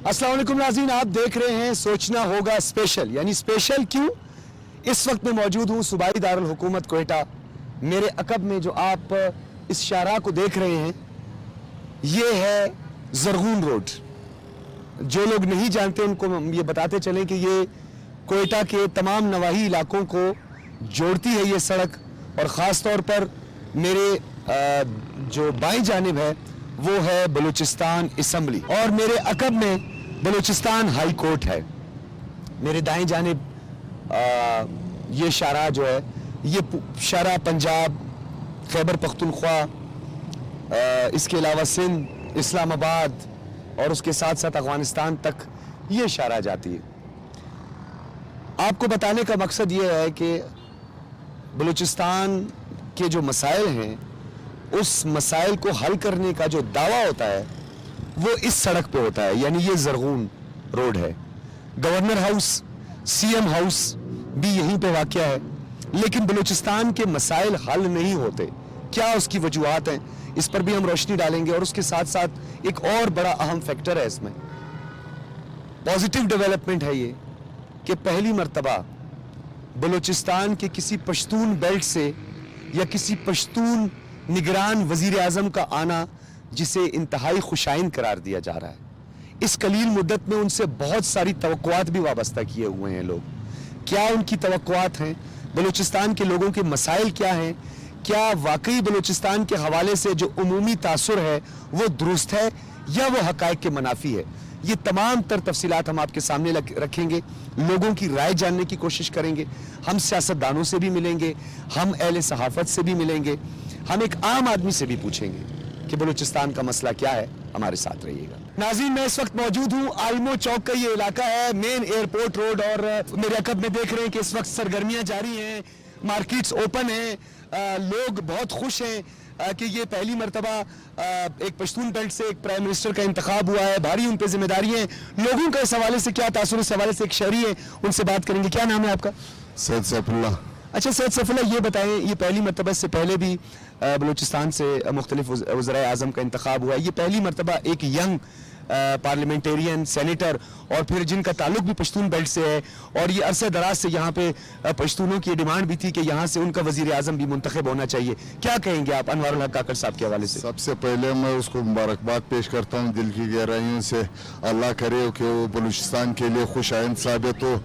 अस्सलाम वालेकुम नाज़रीन, आप देख रहे हैं सोचना होगा स्पेशल। यानी स्पेशल क्यों? इस वक्त मैं मौजूद हूँ सूबाई दारुल हुकूमत कोयटा। मेरे अकब में जो आप इस शाहराह को देख रहे हैं, ये है ज़रगून रोड। जो लोग नहीं जानते उनको ये बताते चलें कि ये कोयटा के तमाम नवाही इलाकों को जोड़ती है ये सड़क, और ख़ास तौर पर मेरे जो बाईं जानिब है वो है बलूचिस्तान असम्बली, और मेरे अकब में बलूचिस्तान हाई कोर्ट है। मेरे दाएं जानिब ये शाहराह जो है, ये शाहराह पंजाब, खैबर पख्तूनख्वा, इसके अलावा सिंध, इस्लामाबाद और उसके साथ साथ अफगानिस्तान तक ये शाहराह जाती है। आपको बताने का मकसद ये है कि बलूचिस्तान के जो मसाइल हैं, उस मसाइल को हल करने का जो दावा होता है वो इस सड़क पे होता है। यानी ये ज़रगून रोड है। गवर्नर हाउस, सीएम हाउस भी यहीं पे वाक़या है, लेकिन बलूचिस्तान के मसाइल हल नहीं होते। क्या उसकी वजूहात हैं, इस पर भी हम रोशनी डालेंगे। और उसके साथ साथ एक और बड़ा अहम फैक्टर है इसमें, पॉजिटिव डेवलपमेंट है ये कि पहली मर्तबा बलूचिस्तान के किसी पश्तून बेल्ट से या किसी पश्तून निगरान वजीर आजम का आना, जिसे इंतहाई खुशाइन करार दिया जा रहा है। इस कलील मुद्दत में उनसे बहुत सारी तवक्कुआत भी वाबस्ता किए हुए हैं लोग। क्या उनकी तवक्कुआत हैं? बलूचिस्तान के लोगों के मसाइल क्या हैं? क्या वाकई बलूचिस्तान के हवाले से जो उमूमी तासुर है वो दुरुस्त है या वो हकायक के मुनाफी है? ये तमाम तर तफसीलात हम आपके सामने रखेंगे, लोगों की राय जानने की कोशिश करेंगे। हम सियासतदानों से भी मिलेंगे, हम अहले सहाफत से भी मिलेंगे, हम एक आम आदमी से भी पूछेंगे कि बलूचिस्तान का मसला क्या है। हमारे साथ रहिएगा। नाज़रीन, मैं इस वक्त मौजूद हूँ आलमो चौक का ये इलाका है, मेन एयरपोर्ट रोड, और मेरे अकब में देख रहे हैं कि इस वक्त सरगर्मियाँ जारी हैं, मार्केट्स ओपन हैं, लोग बहुत खुश हैं कि ये पहली मरतबा एक पश्तून बेल्ट से एक प्राइम मिनिस्टर का इंतखाब हुआ है। भारी उन पे जिम्मेदारी है। लोगों का इस हवाले से क्या तासुर, इस हवाले से एक शहरी है, उनसे बात करेंगे। क्या नाम है आपका? सैयद सैफुल्लाह। अच्छा सैयद सैफुल्लाह, ये बताएं, ये पहली मरतबा, इससे पहले भी बलूचिस्तान से मुख्तलिफ वज़राए आज़म का इंतखाब हुआ है, ये पहली मरतबा एक यंग पार्लियामेंटेरियन, सेनेटर, और फिर जिनका ताल्लुक भी पश्तून बेल्ट से है, और ये अरसे दराज से यहाँ पे पश्तूनों की डिमांड भी थी कि यहाँ से उनका वज़ीर आज़म भी मुंतखब होना चाहिए। क्या कहेंगे आप अनवारुल हक काकड़ साहब के हवाले से? सबसे पहले मैं उसको मुबारकबाद पेश करता हूँ दिल की गहराइयों से। अल्लाह करे कि वो बलूचिस्तान के लिए खुश आइंद साबित हो।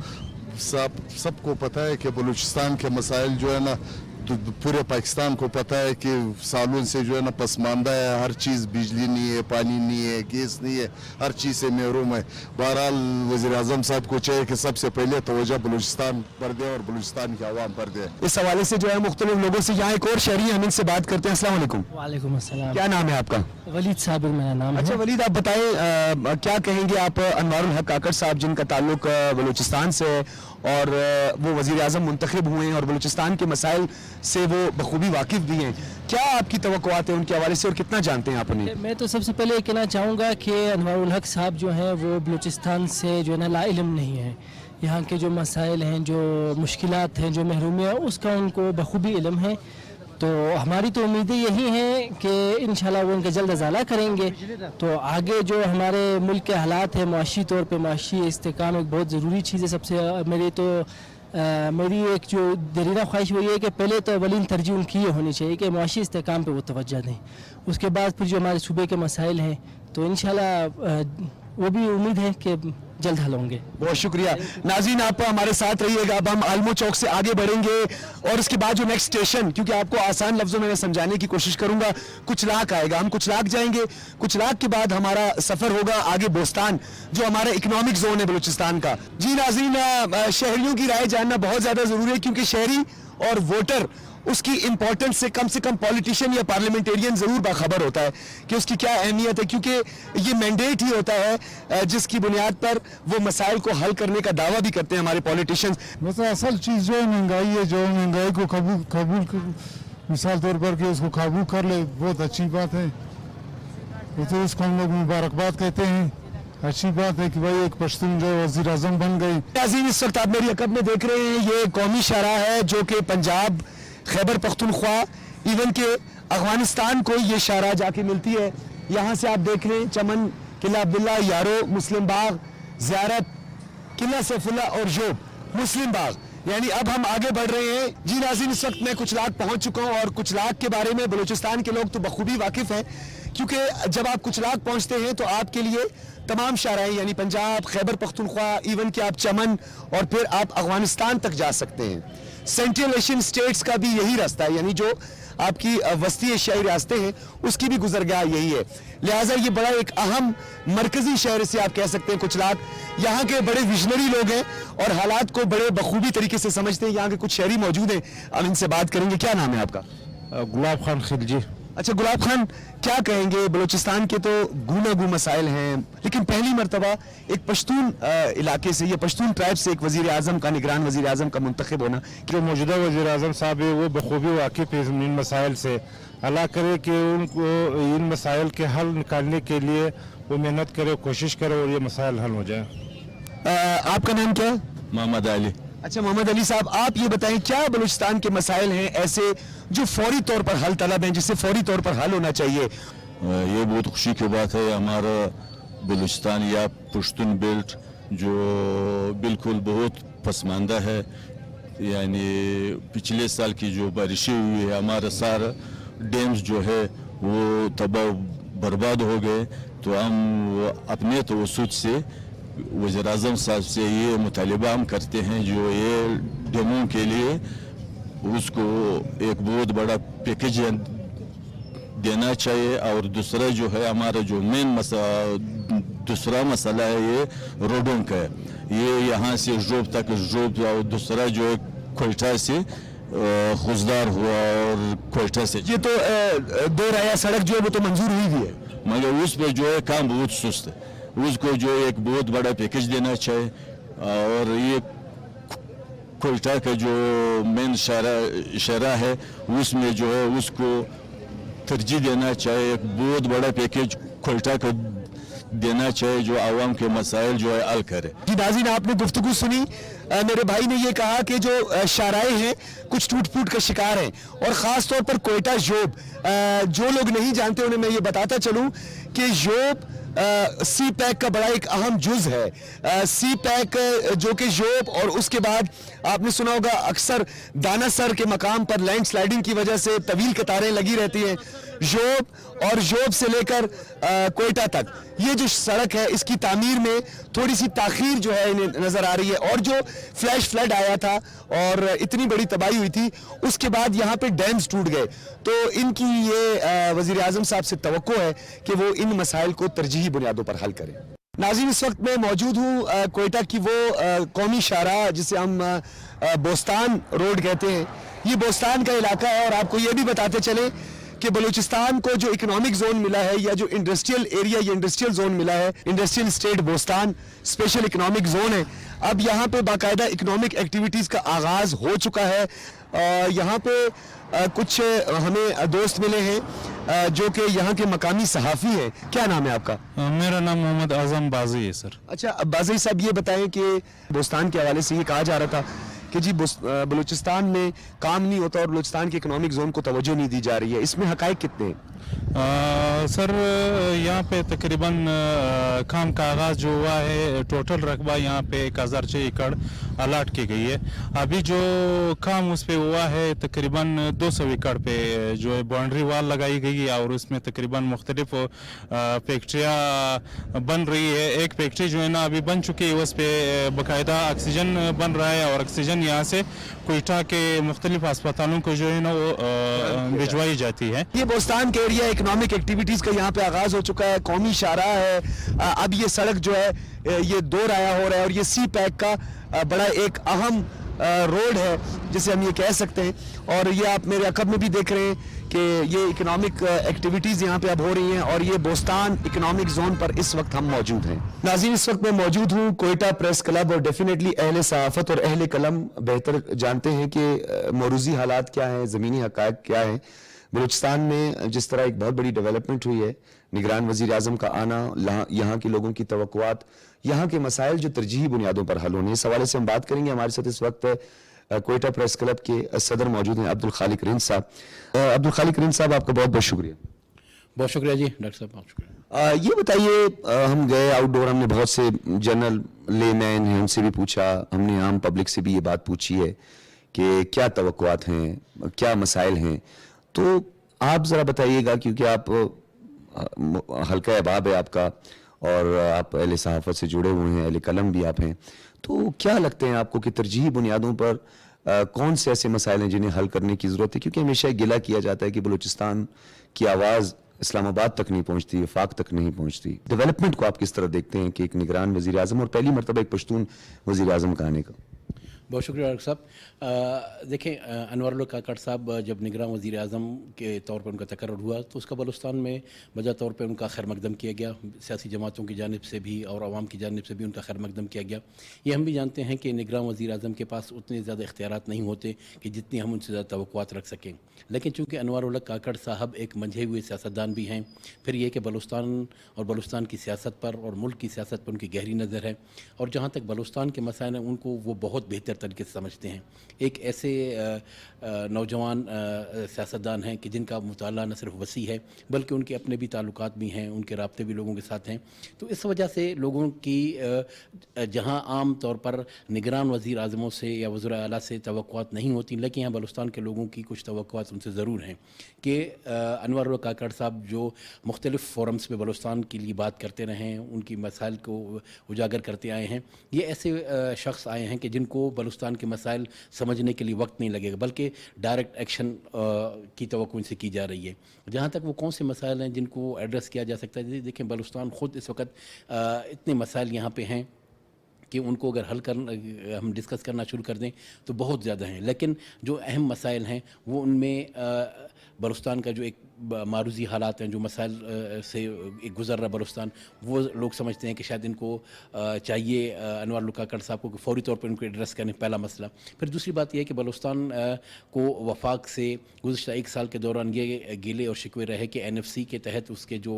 सबको पता है कि बलूचिस्तान के मसाइल जो है ना, तो पूरे पाकिस्तान को पता है कि सालों से जो है ना पसमानदा है। हर चीज़, बिजली नहीं है, पानी नहीं है, गैस नहीं है, हर चीज़ से महरूम है। बहरहाल वज़ीर आज़म साहब को चाहिए कि सबसे पहले तवज्जो बलूचिस्तान पर दे और बलूचिस्तान के अवाम पर दे। इस हवाले से जो है मुख्तलिफ लोगों से, यहाँ एक और शहरी हम इनसे बात करते हैं। अस्सलाम वालेकुम। वालेकुम अस्सलाम। क्या नाम है आपका? वलीद साबिर मेरा नाम है। अच्छा वलीद, आप बताएं क्या कहेंगे आप अनवारुल हक काकड़ साहब, जिनका ताल्लुक बलूचिस्तान से है और वो वज़ीर आज़म मुंतखब हुए हैं और बलूचिस्तान के मसाइल से वो बखूबी वाकिफ भी हैं। क्या आपकी तवक्कुआत है उनके हवाले से और कितना जानते हैं आप उन्हें? मैं तो सबसे पहले कहना चाहूँगा कि अनवारुल हक साहब जो हैं वो बलूचिस्तान से जो है ना लाइल्म नहीं है। यहाँ के जो मसाइल हैं, जो मुश्किलात हैं, जो महरूमियाँ, उसका उनको बखूबी इल्म है। तो हमारी तो उम्मीदें यही हैं कि इंशाल्लाह वो उनका जल्द अज़ाला करेंगे। तो आगे जो हमारे मुल्क के हालात हैं, मुआशी तौर पे मुआशी इस्तेकाम एक बहुत ज़रूरी चीज़ है। सबसे मेरी एक जो दरीना ख्वाहिश वो ये है कि पहले तो अवलीन तरजीह उनकी ये होनी चाहिए कि मुआशी इस्तेकाम पे वो तवज्जो दें। उसके बाद फिर जो हमारे सूबे के मसाइल हैं, तो इंशाल्लाह वो भी उम्मीद है कि जल्द हल होंगे। बहुत शुक्रिया। नाज़रीन, आप हमारे साथ रहिएगा। अब हम आलमो चौक से आगे बढ़ेंगे और इसके बाद जो नेक्स्ट स्टेशन, क्योंकि आपको आसान लफ्जों में मैं समझाने की कोशिश करूंगा, कुचलाक आएगा। हम कुचलाक जाएंगे, कुचलाक के बाद हमारा सफर होगा आगे बोस्तान, जो हमारा इकोनॉमिक जोन है बलूचिस्तान का। जी नाज़रीन, शहरियों की राय जानना बहुत ज्यादा जरूरी है, क्योंकि शहरी और वोटर उसकी इंपॉर्टेंस से कम पॉलिटिशियन या पार्लियामेंटेरियन जरूर बाखबर होता है कि उसकी क्या अहमियत है, क्योंकि ये मैंडेट ही होता है जिसकी बुनियाद पर वो मसाइल को हल करने का दावा भी करते हैं हमारे पॉलिटिशियंस। वैसे असल चीज़ जो है महंगाई है, जो महंगाई को काबू मिसाल तौर पर कि उसको काबू कर ले, बहुत अच्छी बात है। तो उसको हम लोग मुबारकबाद कहते हैं। अच्छी बात है कि भाई एक पश्तून जो वज़ीर आज़म बन गई। नाज़रीन, इस वक्त आप मेरी अकब में देख रहे हैं, ये कौमी शाहराह है जो कि पंजाब, खैबर पख्तूनख्वा, इवन के अफगानिस्तान को ये शाहराह जाके मिलती है। यहाँ से आप देख रहे हैं चमन किला अब्दुल्ला, यारो, मुस्लिम बाग, ज़ियारत, किला सैफुल्ला और जोब, मुस्लिम बाग। यानी अब हम आगे बढ़ रहे हैं। जी नाज़रीन, इस वक्त मैं कुचलाग पहुंच चुका हूं और कुचलाग के बारे में बलूचिस्तान के लोग तो बखूबी वाकिफ हैं, क्योंकि जब आप कुचलाग पहुंचते हैं तो आपके लिए तमाम शाहराएं यानी पंजाब, खैबर पख्तूनख्वा, इवन कि आप चमन और फिर आप अफगानिस्तान तक जा सकते हैं। सेंट्रल एशियन स्टेट्स का भी यही रास्ता है, यानी जो आपकी वस्ती एशियाई रास्ते हैं उसकी भी गुजरगाह यही है। लिहाजा ये बड़ा एक अहम मरकजी शहर से आप कह सकते हैं कुचलाग। यहाँ के बड़े विजनरी लोग हैं और हालात को बड़े बखूबी तरीके से समझते हैं। यहाँ के कुछ शहरी मौजूद हैं, हम इनसे बात करेंगे। क्या नाम है आपका? गुलाब खान खिलजी। अच्छा गुलाब खान, क्या कहेंगे? बलूचिस्तान के तो गूनागू मसाइल हैं, लेकिन पहली मरतबा एक पश्तून इलाके से, ये पश्तून ट्राइब से एक वजीर आजम का, निगरान वजीर आजम का मुंतखब होना। जो मौजूदा वज़ीर आज़म साहब है वो बखूबी वाकिफ़ है इन मसाइल से। अल्लाह करे कि उनको इन मसाइल के हल निकालने के लिए वो मेहनत करे, कोशिश करे और ये मसाइल हल हो जाए। आपका नाम क्या है? मोहम्मद अली। अच्छा मोहम्मद अली साहब, आप ये बताएं क्या बलूचिस्तान के मसाइल हैं ऐसे जो फौरी तौर पर हल तलब हैं, जिससे फौरी तौर पर हल होना चाहिए? ये बहुत खुशी की बात है, हमारा बलूचिस्तान या पश्तून बेल्ट जो बिल्कुल बहुत पसमानदा है। यानी पिछले साल की जो बारिशें हुई है, हमारा सारा डैम्स जो है वो तबाह बर्बाद हो गए। तो हम अपने तवस्सुत से वज़ीर आज़म साहब से ये मुतालिबा हम करते हैं जो ये डैमों के लिए उसको एक बहुत बड़ा पैकेज देना चाहिए। और दूसरा जो है हमारा जो मेन दूसरा मसला है ये रोडों का है। ये यहाँ से जोब तक, जोब और दूसरा जो है कोयटा से खुजदार हुआ और कोयटा से, ये तो दो राया सड़क जो है वो तो मंजूर हुई भी है, मगर उस पर जो है काम बहुत सुस्त है। उसको जो एक बहुत बड़ा पैकेज देना चाहिए। और ये कोयटा का जो मेन शहरा है उसमें जो है उसको तरजीह देना चाहिए। एक बहुत बड़ा पैकेज कोयटा को देना चाहिए जो आवाम के मसाइल जो है हल करे। जी नाज़रीन, आपने गुफ्तगू सुनी। मेरे भाई ने ये कहा कि जो शाराए हैं कुछ टूट फूट का शिकार हैं, और ख़ास तौर पर कोयटा जोब। जो लोग नहीं जानते उन्हें मैं ये बताता चलूँ कि जोब सी पैक का बड़ा एक अहम जुज है। सी पैक जो कि जोब और उसके बाद आपने सुना होगा अक्सर दाना सर के मकाम पर लैंड स्लाइडिंग की वजह से तवील कतारें लगी रहती हैं। जोब और जोब से लेकर कोयटा तक ये जो सड़क है इसकी तामीर में थोड़ी सी ताखीर जो है इन्हें नजर आ रही है। और जो फ्लैश फ्लड आया था और इतनी बड़ी तबाही हुई थी, उसके बाद यहाँ पे डैम्स टूट गए। तो इनकी ये वजीर आजम साहब से तवक्को है कि वो इन मसाइल को तरजीही बुनियादों पर हल करें। नाज़रीन, इस वक्त मैं मौजूद हूँ कोयटा की वो कौमी शाहराह जिसे हम बोस्तान रोड कहते हैं। ये बोस्तान का इलाका है, और आपको ये भी बताते चले कि बलूचिस्तान को जो इकोनॉमिक जोन मिला है या जो इंडस्ट्रियल एरिया या इंडस्ट्रियल जोन मिला है, industrial state Bostan special economic zone है। अब यहाँ पे बाकायदा इकोनॉमिक एक्टिविटीज़ का आगाज़ हो चुका है। यहाँ पे कुछ हमें दोस्त मिले हैं जो कि यहाँ के मकामी सहाफ़ी हैं। क्या नाम है आपका? मेरा नाम मोहम्मद आज़म बाजी है सर। अच्छा बाजी साहब, ये बताएं कि बोस्तान के हवाले से ये कहा जा रहा था कि जी बलूचिस्तान में काम नहीं होता और बलूचिस्तान के इकोनॉमिक जोन को तवज्जो नहीं दी जा रही है, इसमें हकायक कितने हैं? सर यहाँ पे तकरीबन काम का आगाज़ जो हुआ है, टोटल रकबा यहाँ पे 1006 एकड़ अलाट की गई है। अभी जो काम उस पे हुआ है तकरीबन 200 एकड़ पे जो है बाउंड्री वाल लगाई गई है और उसमें तकरीबन मुख्तलिफ फैक्ट्रियाँ बन रही है। एक फैक्ट्री जो है ना अभी बन चुकी है, उस पर बाकायदा ऑक्सीजन बन रहा है और ऑक्सीजन यहाँ से कोयटा के मुख्तलिफ अस्पतालों को जो है ना वो भिजवाई जाती है। ये बोस्तान के एरिया इकोनॉमिक एक्टिविटीज़ का यहाँ पे आगाज़ हो चुका है, कौमी शाहराह है। अब ये सड़क जो है ये दो राया हो रहा है और ये सी पैक का बड़ा एक अहम रोड है जिसे हम ये कह सकते हैं। और ये आप मेरे अकब में भी देख रहे हैं कि ये इकोनॉमिक एक्टिविटीज़ यहाँ पे अब हो रही हैं और ये बोस्तान इकोनॉमिक जोन पर इस वक्त हम मौजूद हैं। नाज़रीन, इस वक्त मैं मौजूद हूँ कोयटा प्रेस क्लब, और डेफिनेटली अहले सहाफ़त और अहले कलम बेहतर जानते हैं कि मौरूज़ी हालात क्या हैं, ज़मीनी हक़ाइक़ क्या हैं। बलूचिस्तान में जिस तरह एक बहुत बड़ी डेवलपमेंट हुई है, निगरान वज़ीर आज़म का आना, यहाँ के लोगों की तवक्कुआत, यहाँ के मसाइल जो तरजीही बुनियादों पर हल होने, इस हवाले से हम बात करेंगे। हमारे साथ इस वक्त कोयटा प्रेस क्लब के सदर मौजूद हैं अब्दुल खालिक रिंद साहब। अब्दुल खालिक रिंद साहब, आपका बहुत बहुत शुक्रिया। बहुत शुक्रिया जी डॉक्टर साहब, बहुत शुक्रिया। ये बताइए, हम गए आउटडोर, हमने बहुत से जनरल लेमैन हैं उनसे भी पूछा, हमने आम पब्लिक से भी ये बात पूछी है कि क्या तवक्कुआत हैं, क्या मसाइल हैं, तो आप ज़रा बताइएगा, क्योंकि आप हल्का अहबाब है आपका और आप अहले सहाफ़त से जुड़े हुए हैं, अहले कलम भी आप हैं, तो क्या लगते हैं आपको कि तरजीही बुनियादों पर कौन से ऐसे मसाइल हैं जिन्हें हल करने की ज़रूरत है? क्योंकि हमेशा गिला किया जाता है कि बलूचिस्तान की आवाज़ इस्लामाबाद तक नहीं पहुंचती, वफाक तक नहीं पहुंचती। डेवलपमेंट को आप किस तरह देखते हैं कि एक निगरान वज़ीर आज़म और पहली मरतबा एक पश्तून वज़ीर आज़म का आने का? बहुत शुक्रिया डॉक्टर साहब। देखें, अनवर काकड़ साहब जब निगरान वज़ीर आज़म के तौर पर उनका तकर्रुर हुआ तो उसका बलूचिस्तान में बजा तौर पर उनका खैर मकदम किया गया, सियासी जमातों की जानिब से भी और आवाम की जानिब से भी उनका खैर मकदम किया गया। ये हम भी जानते हैं कि निगरान वज़ीर आज़म के पास उतने ज़्यादा इख्तियारात नहीं होते कि जितनी हम उनसे ज़्यादा तवक्कुआत रख सकें, लेकिन चूँकि अनवर काकड़ साहब एक मंझे हुए सियासतदान भी हैं, फिर ये कि बलूचिस्तान और बलूचिस्तान की सियासत पर और मुल्क की सियासत पर उनकी गहरी नज़र है और जहाँ तक बलूचिस्तान के मसाइल हैं उनको वो बहुत बेहतर तरीके से समझते हैं। एक ऐसे नौजवान सियासतदान हैं कि जिनका मुताला न सिर्फ वसी है बल्कि उनके अपने भी ताल्लुकात भी हैं, उनके राब्ते भी लोगों के साथ हैं। तो इस वजह से लोगों की जहां आम तौर पर निगरान वज़ीर आज़मों से या वज़ीर आला से तवक्कुआत नहीं होती, लेकिन यहाँ बलूचिस्तान के लोगों की कुछ तवक्कुआत उनसे ज़रूर हैं कि अनवर काकड़ साहब जो मुख्तलिफ़ फोरम्स में बलूचिस्तान के लिए बात करते रहे हैं, उनकी मसाइल को उजागर करते आए हैं, ये ऐसे शख्स आए हैं कि जिनको बलूचिस्तान के मसाइल समझने के लिए वक्त नहीं लगेगा बल्कि डायरेक्ट एक्शन की तवक्को इनसे की जा रही है। जहाँ तक वो कौन से मसाइल हैं जिनको एड्रेस किया जा सकता है, देखें बलूचिस्तान ख़ुद इस वक्त इतने मसाइल यहाँ पे हैं कि उनको अगर हल कर हम डिस्कस करना शुरू कर दें तो बहुत ज़्यादा हैं, लेकिन जो अहम मसाइल हैं वो उनमें बलूचिस्तान का जो एक मारूजी हालात हैं, जो मसाइल से एक गुजर रहा बलूचिस्तान, वो लोग समझते हैं कि शायद इनको चाहिए अनवर काकड़ साहब को फौरी तौर पर उनको एड्रेस करने, पहला मसला। फिर दूसरी बात यह है कि बलूचिस्तान को वफाक से गुज़श्ता एक साल के दौरान ये गिले और शिकवे रहे कि NFC के तहत उसके जो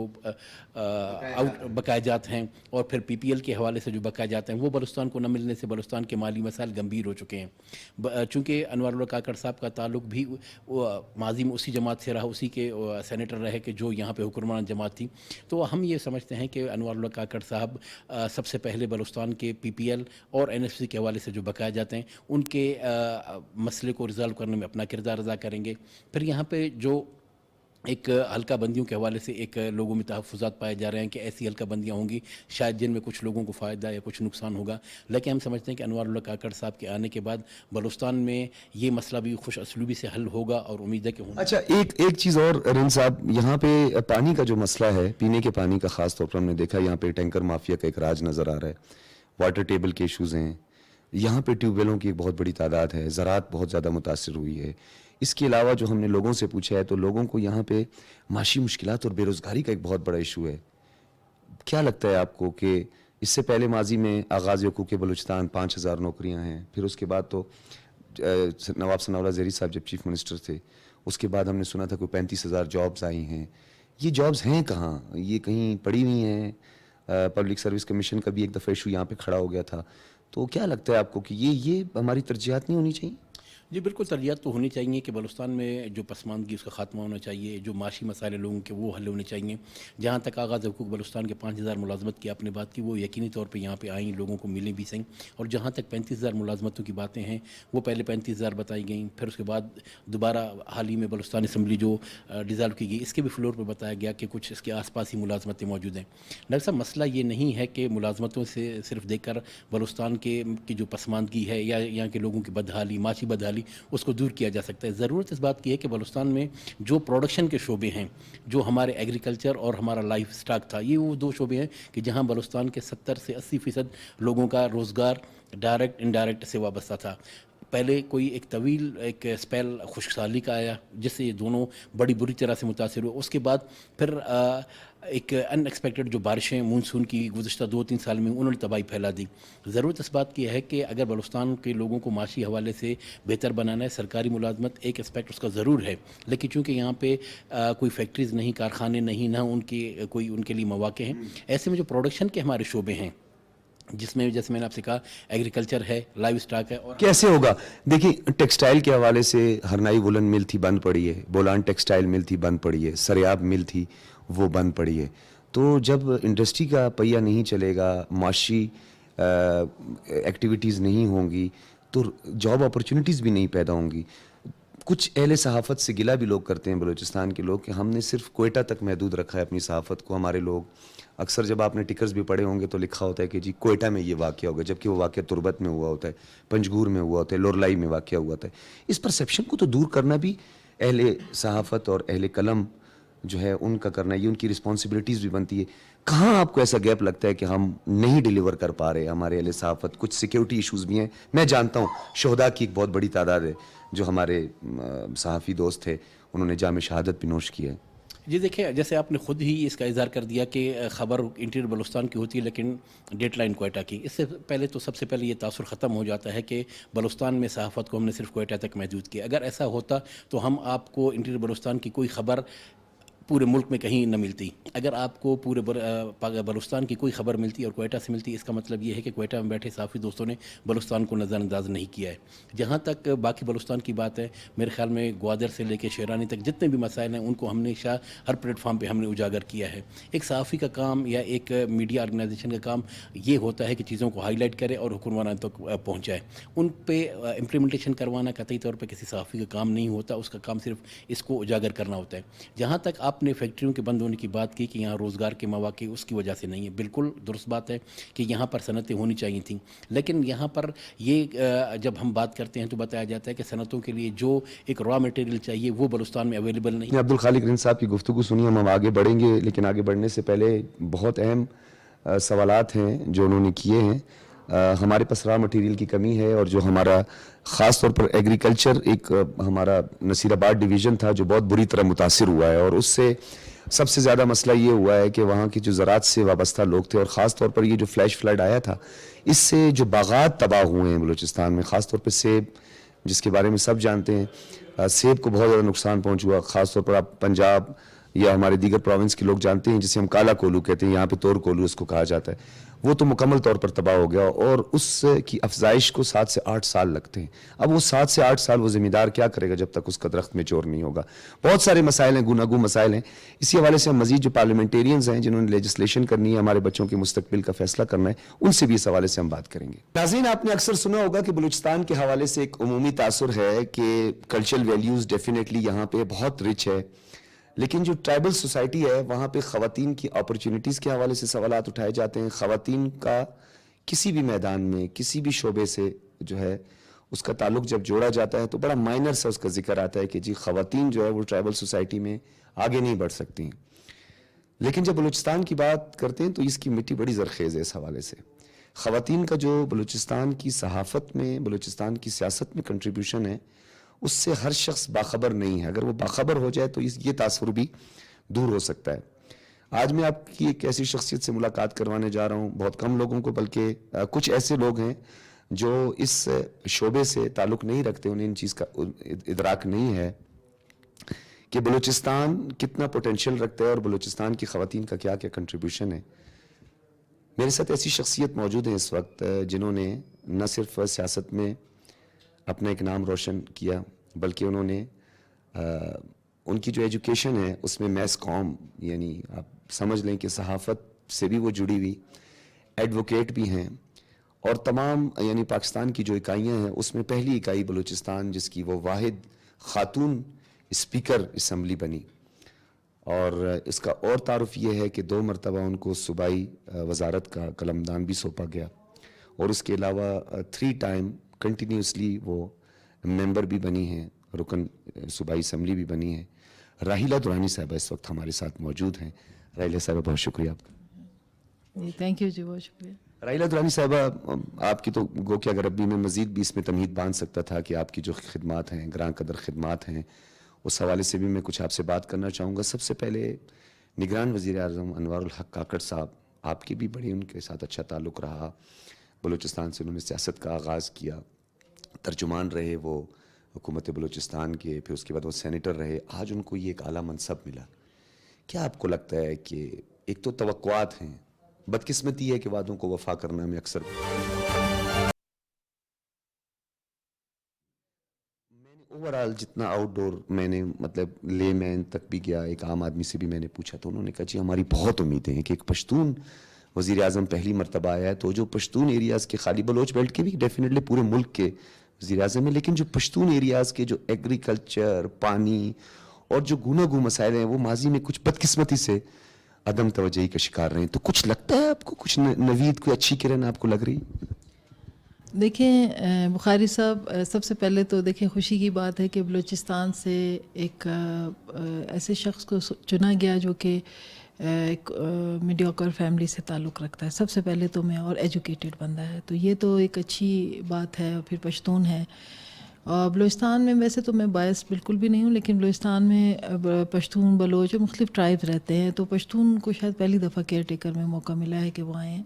बकायाजात हैं और फिर PPL के हवाले से जो बकायाजात हैं वो बलूचिस्तान को न मिलने से बलूचिस्तान के माली मसाइल गंभीर हो चुके हैं। चूँकि अनवर काकड़ साहब का ताल्लुक भी माजी में उसी जमात से रहा, उसी के सेनेटर रहे कि जो यहाँ पे हुक्मरान जमात थी, तो हम ये समझते हैं कि अनवर काकड़ साहब सबसे पहले बलूचिस्तान के PPL और NFC के हवाले से जो बकाया जाते हैं उनके मसले को रिजॉल्व करने में अपना किरदार अदा करेंगे। फिर यहाँ पे जो एक हल्का बंदियों के हवाले से एक लोगों में तहफ़्फ़ुज़ात पाए जा रहे हैं कि ऐसी हल्का बंदियाँ होंगी शायद जिनमें कुछ लोगों को फ़ायदा या कुछ नुकसान होगा, लेकिन हम समझते हैं कि अनवर काकड़ साहब के आने के बाद बलूचिस्तान में ये मसला भी खुश असलूबी से हल होगा और उम्मीद है कि होगा। अच्छा, एक चीज़ और रिन साहब, यहाँ पे पानी का जो मसला है, पीने के पानी का ख़ास तौर पर हमने देखा यहाँ पे टैंकर माफिया का एक राज नज़र आ रहा है, वाटर टेबल के इशूज़ हैं, यहाँ पे ट्यूबवेलों की एक बहुत बड़ी तादाद है, ज़राअत बहुत ज़्यादा मुतासिर हुई है। इसके अलावा जो हमने लोगों से पूछा है तो लोगों को यहाँ पे माशी मुश्किलात और बेरोज़गारी का एक बहुत बड़ा इशू है। क्या लगता है आपको कि इससे पहले माजी में आगाज़ वक़ूफ़ के बलूचिस्तान 5000 नौकरियाँ हैं, फिर उसके बाद तो नवाब सनाउल्लाह ज़हरी साहब जब चीफ मिनिस्टर थे उसके बाद हमने सुना था कोई 35,000 जॉब्स आई हैं। ये जॉब्स हैं कहाँ? ये कहीं पड़ी हुई हैं? पब्लिक सर्विस कमीशन का भी एक दफ़ा इशू यहाँ पे खड़ा हो गया था। तो क्या लगता है आपको कि ये हमारी तरजीहात नहीं होनी चाहिए? जी बिल्कुल, तरजीहात तो होनी चाहिए कि बलूचिस्तान में जो पसमानदगी उसका ख़ात्मा होना चाहिए, जो माशी मसाइल लोगों के वो हल होने चाहिए। जहाँ तक आगाज़ हुकूक बलूचिस्तान के 5000 मुलाजमत की आपने बात की, वो यकीनी तौर पे यहाँ पे आई, लोगों को मिले भी सही। और जहाँ तक 35,000 मुलाजमतों की बातें हैं वो पहले 35,000 बताई गई, फिर उसके बाद दोबारा हाल ही में बलूचिस्तान असम्बली जो डिज़ाल्व की गई इसके भी फ्लोर पर बताया गया कि कुछ इसके आस पास ही मुलाजमतें मौजूद हैं। डॉक्टर साहब, मसला ये नहीं है कि मुलाजमतों से सिर्फ देख कर बलूचिस्तान की जो पसमानदगी है या यहाँ के लोगों की बदहाली, माशी बदहाली, उसको दूर किया जा सकता है। ज़रूरत इस बात की है कि बलूचिस्तान में जो प्रोडक्शन के शोबे हैं, जो हमारे एग्रीकल्चर और हमारा लाइफ स्टॉक था, ये वो दो शोबे हैं कि जहाँ बलूचिस्तान के 70 से 80% लोगों का रोज़गार डायरेक्ट इनडायरेक्ट से वाबस्ता था। पहले कोई एक तवील एक स्पेल खुशहाली का आया जिससे ये दोनों बड़ी बुरी तरह से मुतासिर हुए। उसके बाद फिर एक अनएक्सपेक्टेड जो बारिशें मानसून की गुज़श्ता 2-3 साल में उन्होंने तबाही फैला दी। ज़रूरत इस बात की है कि अगर बलूचिस्तान के लोगों को माशी हवाले से बेहतर बनाना है, सरकारी मुलाजमत एक एस्पेक्ट उसका ज़रूर है, लेकिन चूँकि यहाँ पे कोई फैक्ट्रीज़ नहीं, कारखाने नहीं, ना उनके कोई उनके लिए मौक़े हैं, ऐसे में जो प्रोडक्शन के हमारे शोबे हैं जिसमें जैसे मैंने आपसे कहा एग्रीकल्चर है, लाइव स्टॉक है। और कैसे होगा? देखिए, टेक्सटाइल के हवाले से हरनाई वुलन मिल थी, बंद पड़ी है, बोलान टेक्सटाइल मिल थी, बंद पड़ी है, सरियाब मिल थी, वो बंद पड़ी है। تو جب انڈسٹری کا پہیہ نہیں چلے گا, معاشی ایکٹیویٹیز نہیں ہوں گی, تو جاب اپرچونیٹیز بھی نہیں پیدا ہوں گی. کچھ اہل صحافت سے گلہ بھی لوگ کرتے ہیں بلوچستان کے لوگ کہ ہم نے صرف کوئٹہ تک محدود رکھا ہے اپنی صحافت کو. ہمارے لوگ اکثر جب آپ نے ٹکرز بھی پڑھے ہوں گے تو لکھا ہوتا ہے کہ جی کوئٹہ میں یہ واقعہ ہوگا, جبکہ وہ واقعہ تربت میں ہوا ہوتا ہے, پنجگور میں ہوا ہوتا ہے, لورلائی میں واقعہ ہوا ہوتا ہے. اس پرسیپشن کو تو دور کرنا بھی اہل صحافت اور اہل قلم جو ہے ان کا کرنا, یہ ان کی رسپانسبلٹیز بھی بنتی ہے. کہاں آپ کو ایسا گیپ لگتا ہے کہ ہم نہیں ڈیلیور کر پا رہے ہمارے اہل صحافت؟ کچھ سیکیورٹی ایشوز بھی ہیں, میں جانتا ہوں شہداء کی ایک بہت بڑی تعداد ہے جو ہمارے صحافی دوست تھے, انہوں نے جام شہادت بھی نوش کیا ہے. جی دیکھیں, جیسے آپ نے خود ہی اس کا اظہار کر دیا کہ خبر انٹیریئر بلوچستان کی ہوتی ہے لیکن ڈیٹ لائن کوئٹہ کی. اس سے پہلے تو سب سے پہلے یہ تاثر ختم ہو جاتا ہے کہ بلوچستان میں صحافت کو ہم نے صرف کوئٹہ تک محدود کیا. اگر ایسا ہوتا تو ہم آپ کو انٹیریئر بلوچستان کی کوئی خبر پورے ملک میں کہیں نہ ملتی. اگر آپ کو پورے بلوچستان کی کوئی خبر ملتی اور کوئٹہ سے ملتی, اس کا مطلب یہ ہے کہ کوئٹہ میں بیٹھے صحافی دوستوں نے بلوچستان کو نظر انداز نہیں کیا ہے. جہاں تک باقی بلوچستان کی بات ہے, میرے خیال میں گوادر سے لے کے شیرانی تک جتنے بھی مسائل ہیں ان کو ہم نے ہر پلیٹ فارم پہ ہم نے اجاگر کیا ہے. ایک صحافی کا کام یا ایک میڈیا آرگنائزیشن کا کام یہ ہوتا ہے کہ چیزوں کو ہائی لائٹ کرے اور حکمران تک پہنچائے. ان پہ امپلیمنٹیشن کروانا قطعی طور پہ کسی صحافی کا کام نہیں ہوتا, اس کا کام صرف اس کو اجاگر کرنا ہوتا ہے. جہاں تک آپ نے فیکٹریوں کے بند ہونے کی بات کی کہ یہاں روزگار کے مواقع اس کی وجہ سے نہیں ہے, بالکل درست بات ہے کہ یہاں پر صنعتیں ہونی چاہیے تھیں, لیکن یہاں پر یہ جب ہم بات کرتے ہیں تو بتایا جاتا ہے کہ صنعتوں کے لیے جو ایک را مٹیریل چاہیے وہ بلوچستان میں اویلیبل نہیں. عبد الخالق رند صاحب کی گفتگو سنی, ہم آگے بڑھیں گے, لیکن آگے بڑھنے سے پہلے بہت اہم سوالات ہیں جو انہوں نے کیے ہیں. ہمارے پاس را مٹیریل کی کمی ہے, اور جو ہمارا خاص طور پر ایگریکلچر ایک ہمارا نصیر آباد ڈویژن تھا جو بہت بری طرح متاثر ہوا ہے, اور اس سے سب سے زیادہ مسئلہ یہ ہوا ہے کہ وہاں کی جو زراعت سے وابستہ لوگ تھے, اور خاص طور پر یہ جو فلیش فلڈ آیا تھا, اس سے جو باغات تباہ ہوئے ہیں بلوچستان میں, خاص طور پہ سیب جس کے بارے میں سب جانتے ہیں, سیب کو بہت زیادہ نقصان پہنچ ہوا. خاص طور پر آپ پنجاب یا ہمارے دیگر پروونس کے لوگ جانتے ہیں جسے ہم کالا کولو کہتے ہیں, یہاں پہ تور کولو اس کو کہا جاتا ہے, وہ تو مکمل طور پر تباہ ہو گیا, اور اس کی افزائش کو 7 سے 8 سال لگتے ہیں. اب وہ 7 سے 8 سال وہ زمیندار کیا کرے گا جب تک اس کا درخت میچور نہیں ہوگا؟ بہت سارے مسائل ہیں, گوناگوں مسائل ہیں. اسی حوالے سے ہم مزید جو پارلیمنٹیرینز ہیں جنہوں نے لیجسلیشن کرنی ہے, ہمارے بچوں کے مستقبل کا فیصلہ کرنا ہے, ان سے بھی اس حوالے سے ہم بات کریں گے. ناظرین, آپ نے اکثر سنا ہوگا کہ بلوچستان کے حوالے سے ایک عمومی تاثر ہے کہ کلچرل ویلیوز ڈیفینیٹلی یہاں پہ بہت رچ ہے, لیکن جو ٹرائبل سوسائٹی ہے وہاں پہ خواتین کی اپرچونٹیز کے حوالے سے سوالات اٹھائے جاتے ہیں. خواتین کا کسی بھی میدان میں کسی بھی شعبے سے جو ہے اس کا تعلق جب جوڑا جاتا ہے تو بڑا مائنر سا اس کا ذکر آتا ہے کہ جی خواتین جو ہے وہ ٹرائبل سوسائٹی میں آگے نہیں بڑھ سکتی ہیں. لیکن جب بلوچستان کی بات کرتے ہیں تو اس کی مٹی بڑی زرخیز ہے. اس حوالے سے خواتین کا جو بلوچستان کی صحافت میں, بلوچستان کی سیاست میں کنٹریبیوشن ہے, اس سے ہر شخص باخبر نہیں ہے. اگر وہ باخبر ہو جائے تو یہ تاثر بھی دور ہو سکتا ہے. آج میں آپ کی ایک ایسی شخصیت سے ملاقات کروانے جا رہا ہوں, بہت کم لوگوں کو, بلکہ کچھ ایسے لوگ ہیں جو اس شعبے سے تعلق نہیں رکھتے, انہیں ان چیز کا ادراک نہیں ہے کہ بلوچستان کتنا پوٹینشیل رکھتا ہے اور بلوچستان کی خواتین کا کیا کیا کنٹریبیوشن ہے. میرے ساتھ ایسی شخصیت موجود ہیں اس وقت جنہوں نے نہ صرف سیاست میں اپنا ایک نام روشن کیا, بلکہ انہوں نے ان کی جو ایجوکیشن ہے اس میں میس کام, یعنی آپ سمجھ لیں کہ صحافت سے بھی وہ جڑی ہوئی, ایڈوکیٹ بھی ہیں, اور تمام یعنی پاکستان کی جو اکائیاں ہیں اس میں پہلی اکائی بلوچستان جس کی وہ واحد خاتون اسپیکر اسمبلی بنی. اور اس کا اور تعارف یہ ہے کہ 2 مرتبہ ان کو صوبائی وزارت کا قلمدان بھی سونپا گیا, اور اس کے علاوہ 3 ٹائم کنٹینیوسلی وہ ممبر بھی بنی ہیں, رکن صوبائی اسمبلی بھی بنی ہے. راہیلہ دورانی صاحبہ اس وقت ہمارے ساتھ موجود ہیں. راہیلہ صاحبہ بہت شکریہ آپ کا. تھینک یو جی, بہت شکریہ. راہیلہ دورانی صاحبہ, آپ کی تو گو کہ اگر ابھی میں مزید بھی اس میں تمہید باندھ سکتا تھا کہ آپ کی جو خدمات ہیں, گراں قدر خدمات ہیں, اس حوالے سے بھی میں کچھ آپ سے بات کرنا چاہوں گا. سب سے پہلے نگران وزیر اعظم انوار الحق کاکڑ صاحب, آپ کی بھی بڑی ان کے ساتھ اچھا تعلق رہا. بلوچستان سے انہوں نے سیاست کا آغاز کیا, ترجمان رہے وہ حکومت بلوچستان کے, پھر اس کے بعد وہ سینیٹر رہے, آج ان کو یہ ایک اعلیٰ منصب ملا. کیا آپ کو لگتا ہے کہ ایک تو توقعات ہیں, بدقسمتی ہے کہ وعدوں کو وفا کرنا میں اکثر ओवरऑल जितना आउटडोर मैंने मतलब लेमैन तक भी गया, एक आम आदमी से भी मैंने पूछा तो उन्होंने कहा जी हमारी बहुत उम्मीदें हैं कि एक पश्तून वज़ीर आज़म पहली मरतबा आया है, तो जो पश्तून एरियाज़ के खाली बलोच बेल्ट के भी डेफिनेटली पूरे मुल्क के वज़ीर आज़म है, लेकिन जो पश्तून एरियाज़ के जो एग्रीकल्चर, पानी और जो गुनागू मसाइल हैं वो माजी में कुछ बदकिस्मती से अदम तवज्जोही का शिकार रहे हैं। तो कुछ लगता है आपको, कुछ नवीद कोई अच्छी किरण आपको लग रही? देखें बुखारी साहब, सबसे पहले तो देखें खुशी की बात है कि बलूचिस्तान से एक ऐसे शख्स को चुना गया जो कि एक मीडियोकर फैमिली से ताल्लुक़ रखता है। सबसे पहले तो मैं, और एजुकेटेड बंदा है, तो ये तो एक अच्छी बात है। और फिर पश्तून है, और बलूचिस्तान में वैसे तो मैं बायस बिल्कुल भी नहीं हूँ, लेकिन बलूचिस्तान में पश्तून, बलोच और मुख्तलिफ ट्राइब्स रहते हैं, तो पश्तून को शायद पहली दफ़ा केयर टेकर में मौका मिला है कि वो आएँ,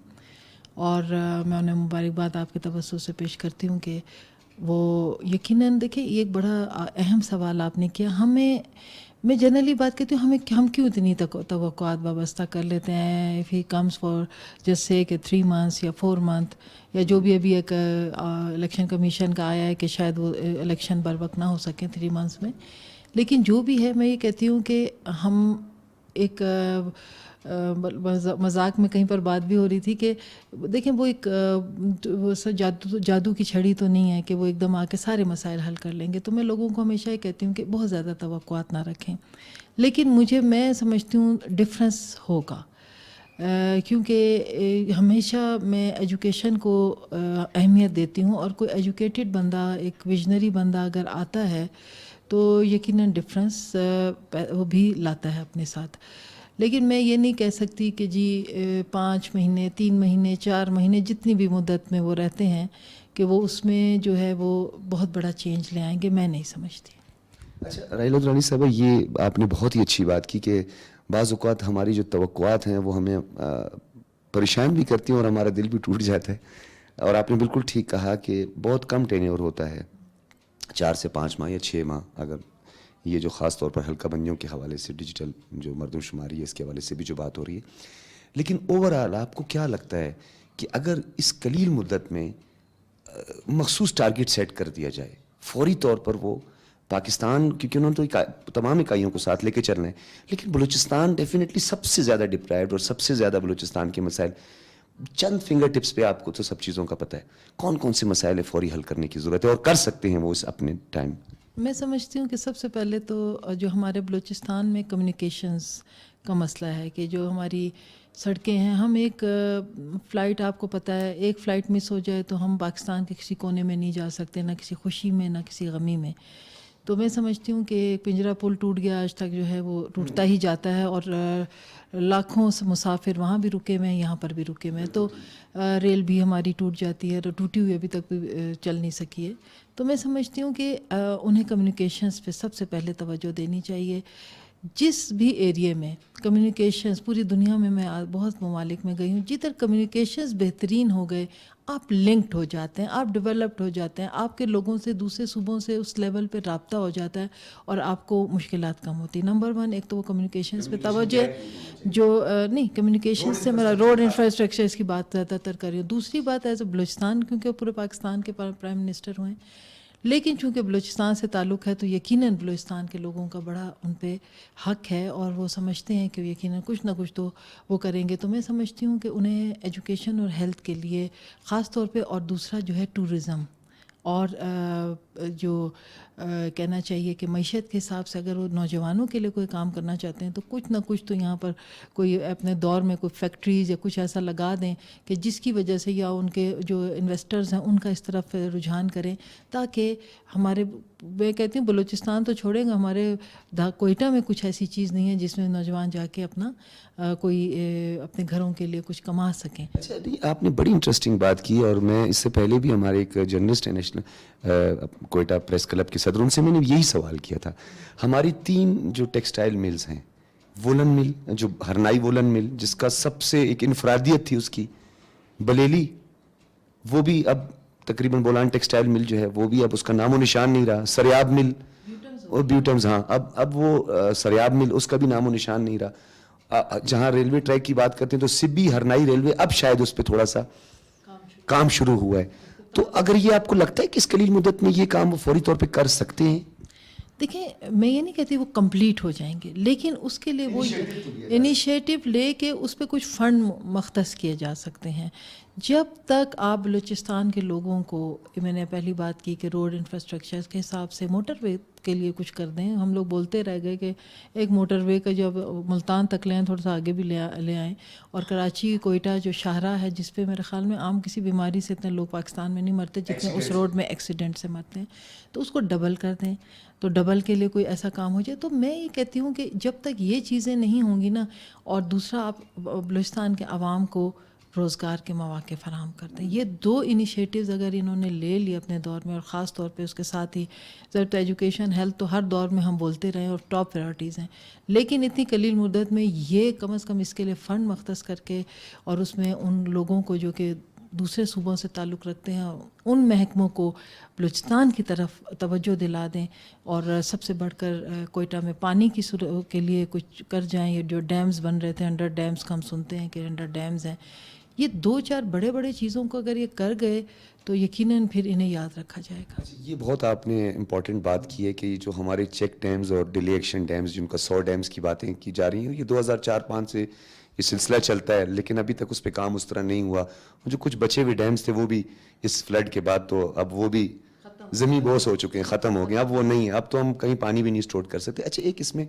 और मैं उन्हें मुबारकबाद आपके तवज्जो से पेश करती हूँ कि वो यकीनन देखिए ये एक बड़ा अहम सवाल आपने किया। मैं जनरली बात करती हूँ, हम क्यों इतनी तवक्कुआत वाबस्ता कर लेते हैं। If he comes for just say कि 3 months या 4 month, या जो भी अभी एक इलेक्शन कमीशन का आया है कि शायद वो इलेक्शन बर वक्त ना हो सकें 3 months में, लेकिन जो भी है मैं ये कहती हूँ कि हम एक मजाक में कहीं पर बात भी हो रही थी कि देखें वो एक वो जादू की छड़ी तो नहीं है कि वो एकदम आके सारे मसाइल हल कर लेंगे। तो मैं लोगों को हमेशा ये कहती हूँ कि बहुत ज़्यादा तवक्कुआत ना रखें, लेकिन मैं समझती हूँ डिफरेंस होगा, क्योंकि हमेशा मैं एजुकेशन को अहमियत देती हूँ, और कोई एजुकेटेड बंदा, एक विजनरी बंदा अगर आता है तो यकीनन डिफरेंस वो भी लाता है अपने साथ। लेकिन मैं ये नहीं कह सकती कि जी 5 महीने, 3 महीने, 4 महीने, जितनी भी मुद्दत में वो रहते हैं कि वो उसमें जो है वो बहुत बड़ा चेंज ले आएंगे, मैं नहीं समझती। अच्छा राहिला दुरानी साहब, ये आपने बहुत ही अच्छी बात की कि बाज़ औक़ात हमारी जो तवक्कुआत हैं वो हमें परेशान भी करती हैं और हमारा दिल भी टूट जाता है। और आपने बिल्कुल ठीक कहा कि बहुत कम टेन्योर होता है, 4 से 5 माह या 6 माह, अगर ये जो ख़ास तौर पर हल्का बंदियों के हवाले से, डिजिटल जो मरदमशुमारी है इसके हवाले से भी जो बात हो रही है, लेकिन ओवरऑल आपको क्या लगता है कि अगर इस कलील मुद्दत में मखसूस टारगेट सेट कर दिया जाए फौरी तौर पर, वो पाकिस्तान, क्योंकि उन्होंने तो तमाम इकाइयों को साथ लेके चलना है, लेकिन बलूचिस्तान डेफिनेटली सबसे ज़्यादा डिप्राइव्ड और सबसे ज़्यादा बलूचिस्तान के मसाइल चंद फिंगर टिप्स पे आपको तो सब चीज़ों का पता है, कौन कौन से मसाइल है फौरी हल करने की ज़रूरत है और कर सकते हैं वो इस अपने टाइम? मैं समझती हूँ कि सबसे पहले तो जो हमारे बलूचिस्तान में कम्युनिकेशंस का मसला है कि जो हमारी सड़कें हैं, हम एक फ़्लाइट, आपको पता है, एक फ़्लाइट मिस हो जाए तो हम पाकिस्तान के किसी कोने में नहीं जा सकते, ना किसी खुशी में ना किसी गमी में। तो मैं समझती हूँ कि पिंजरा पुल टूट गया, आज तक जो है वो टूटता ही जाता है, और लाखों से मुसाफिर वहाँ भी रुके हुए हैं, यहाँ पर भी रुके हुए हैं। तो रेल भी हमारी टूट जाती है, तो टूटी हुई अभी तक भी चल नहीं सकी है। तो मैं समझती हूँ कि उन्हें कम्युनिकेशंस पे सबसे पहले तवज्जो देनी चाहिए। जिस भी एरिया में कम्युनिकेशंस, पूरी दुनिया में मैं बहुत ममालिक में गई हूँ, जिधर कम्युनिकेशंस बेहतरीन हो गए, आप लिंक्ड हो जाते हैं, आप डेवलप्ड हो जाते हैं, आपके लोगों से, दूसरे सूबों से उस लेवल पे रब्ता हो जाता है और आपको मुश्किलात कम होती है। नंबर 1 एक तो वो कम्युनिकेशंस पे तवज्जो, जो नहीं कम्युनिकेशंस से मेरा रोड इंफ्रास्ट्रक्चर इसकी बात ज़्यादातर कर रही हूँ। दूसरी बात एज ए बलूचिस्तान, क्योंकि पूरे पाकिस्तान के प्राइम मिनिस्टर हुए, लेकिन चूँकि बलूचिस्तान से ताल्लुक़ है तो यकीनन बलूचिस्तान के लोगों का बड़ा उन पे हक़ है, और वो समझते हैं कि यकीनन कुछ ना कुछ तो वो करेंगे। तो मैं समझती हूँ कि उन्हें एजुकेशन और हेल्थ के लिए ख़ास तौर पे, और दूसरा जो है टूरिज़म, और जो कहना चाहिए कि मईशत के हिसाब से अगर वो नौजवानों के लिए कोई काम करना चाहते हैं तो कुछ ना कुछ तो यहाँ पर कोई अपने दौर में कोई फैक्ट्रीज़ या कुछ ऐसा लगा दें कि जिसकी वजह से, या उनके जो इन्वेस्टर्स हैं उनका इस तरफ रुझान करें, ताकि हमारे, मैं कहती हूँ बलूचिस्तान तो छोड़ेंगे, हमारे कोयटा में कुछ ऐसी चीज़ नहीं है जिसमें नौजवान जाके अपना कोई अपने घरों के लिए कुछ कमा सकें। अच्छा, नहीं आपने बड़ी इंटरेस्टिंग बात की, और मैं इससे पहले भी हमारे एक जर्नलिस्ट है नेशनल कोयटा प्रेस क्लब के सदर, उनसे मैंने यही सवाल किया था। हमारी 3 जो टेक्सटाइल मिल्स हैं, वोलन मिल, जो हरनाई वोलन मिल जिसका सबसे एक इनफरादियत थी उसकी, बलेली, वो भी अब तकरीबन बोलान टेक्सटाइल मिल जो है वो भी अब उसका नामो निशान नहीं रहा। सरयाब मिल और ब्यूटम्स, हाँ, अब वो सरयाब मिल, उसका भी नामो निशान नहीं रहा। जहाँ रेलवे ट्रैक की बात करते हैं तो सिब्बी हरनाई रेलवे, अब शायद उस पर थोड़ा सा काम शुरू हुआ है। तो अगर ये आपको लगता है कि इस कलील मुद्दत में ये काम वो फौरी तौर पे कर सकते हैं? دیکھیں میں یہ نہیں کہتی وہ کمپلیٹ ہو جائیں گے، لیکن اس کے لیے وہ انیشیٹو لے کے اس پہ کچھ فنڈ مختص کیے جا سکتے ہیں. جب تک آپ بلوچستان کے لوگوں کو، میں نے پہلی بات کی کہ روڈ انفراسٹرکچر کے حساب سے موٹر وے کے لیے کچھ کر دیں. ہم لوگ بولتے رہ گئے کہ ایک موٹر وے کا جب ملتان تک لے آئیں، تھوڑا سا آگے بھی لے آئیں، اور کراچی کوئٹہ جو شاہراہ ہے جس پہ میرے خیال میں عام کسی بیماری سے اتنے لوگ پاکستان میں نہیں مرتے جتنے اس روڈ میں ایکسیڈنٹ سے مرتے ہیں، تو اس کو ڈبل کر دیں. تو ڈبل کے لیے کوئی ایسا کام ہو جائے. تو میں یہ کہتی ہوں کہ جب تک یہ چیزیں نہیں ہوں گی نا، اور دوسرا آپ بلوچستان کے عوام کو روزگار کے مواقع فراہم کرتے ہیں. یہ 2 انیشیٹیوز اگر انہوں نے لے لی اپنے دور میں، اور خاص طور پہ اس کے ساتھ ہی ضرورت ایجوکیشن ہیلتھ تو ہر دور میں ہم بولتے رہے اور ٹاپ پرائرٹیز ہیں، لیکن اتنی قلیل مدت میں یہ کم از کم اس کے لیے فنڈ مختص کر کے، اور اس میں ان لوگوں کو جو کہ دوسرے صوبوں سے تعلق رکھتے ہیں ان محکموں کو بلوچستان کی طرف توجہ دلا دیں. اور سب سے بڑھ کر کوئٹہ میں پانی کی کے لیے کچھ کر جائیں. یہ جو ڈیمز بن رہے تھے، 100 ڈیمز کا ہم سنتے ہیں کہ 100 ڈیمز ہیں، یہ 2-4 بڑے چیزوں کو اگر یہ کر گئے تو یقیناً پھر انہیں یاد رکھا جائے گا. یہ بہت آپ نے امپورٹنٹ بات کی ہے کہ جو ہمارے چیک ڈیمز اور ڈیلی ایکشن ڈیمز جن کا 100 ڈیمز کی باتیں کی جا رہی ہیں، یہ 2004-05 سے یہ سلسلہ چلتا ہے، لیکن ابھی تک اس پہ کام اس طرح نہیں ہوا. جو کچھ بچے ہوئے ڈیمز تھے وہ بھی اس فلڈ کے بعد تو اب وہ بھی زمین بوس ہو چکے ہیں، ختم ہو گئے. اب وہ نہیں، اب تو ہم کہیں پانی بھی نہیں اسٹور کر سکتے. اچھا ایک اس میں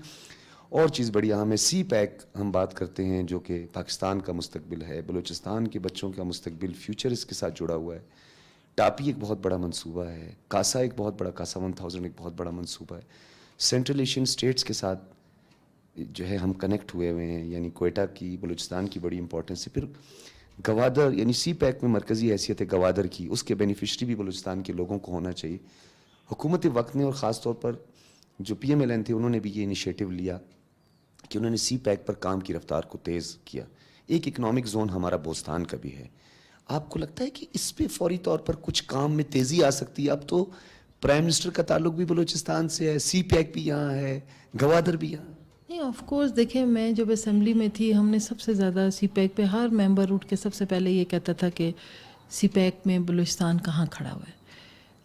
اور چیز بڑی اہم ہے، سی پیک ہم بات کرتے ہیں جو کہ پاکستان کا مستقبل ہے، بلوچستان کے بچوں کا مستقبل، فیوچر اس کے ساتھ جڑا ہوا ہے. ٹاپی ایک بہت بڑا منصوبہ ہے، کاسا ایک بہت بڑا، کاسا 1000 ایک بہت بڑا منصوبہ ہے. سینٹرل ایشین اسٹیٹس کے ساتھ جو ہے ہم کنیکٹ ہوئے ہیں، یعنی کوئٹہ کی، بلوچستان کی بڑی امپورٹنس ہے. پھر گوادر، یعنی سی پیک میں مرکزی حیثیت ہے گوادر کی، اس کے بینیفیشری بھی بلوچستان کے لوگوں کو ہونا چاہیے. حکومت وقت نے اور خاص طور پر جو پی ایم ایل این تھے انہوں نے بھی یہ انیشیٹو لیا کہ انہوں نے سی پیک پر کام کی رفتار کو تیز کیا. ایک اکنامک زون ہمارا بوستان کا بھی ہے. آپ کو لگتا ہے کہ اس پہ فوری طور پر کچھ کام میں تیزی آ سکتی ہے؟ اب تو پرائم منسٹر کا تعلق بھی بلوچستان سے ہے، سی پیک بھی یہاں ہے، گوادر بھی یہاں. نہیں آف کورس، دیکھیں میں جب اسمبلی میں تھی ہم نے سب سے زیادہ سی پیک پہ ہر ممبر اٹھ کے سب سے پہلے یہ کہتا تھا کہ سی پیک میں بلوچستان کہاں کھڑا ہوا ہے.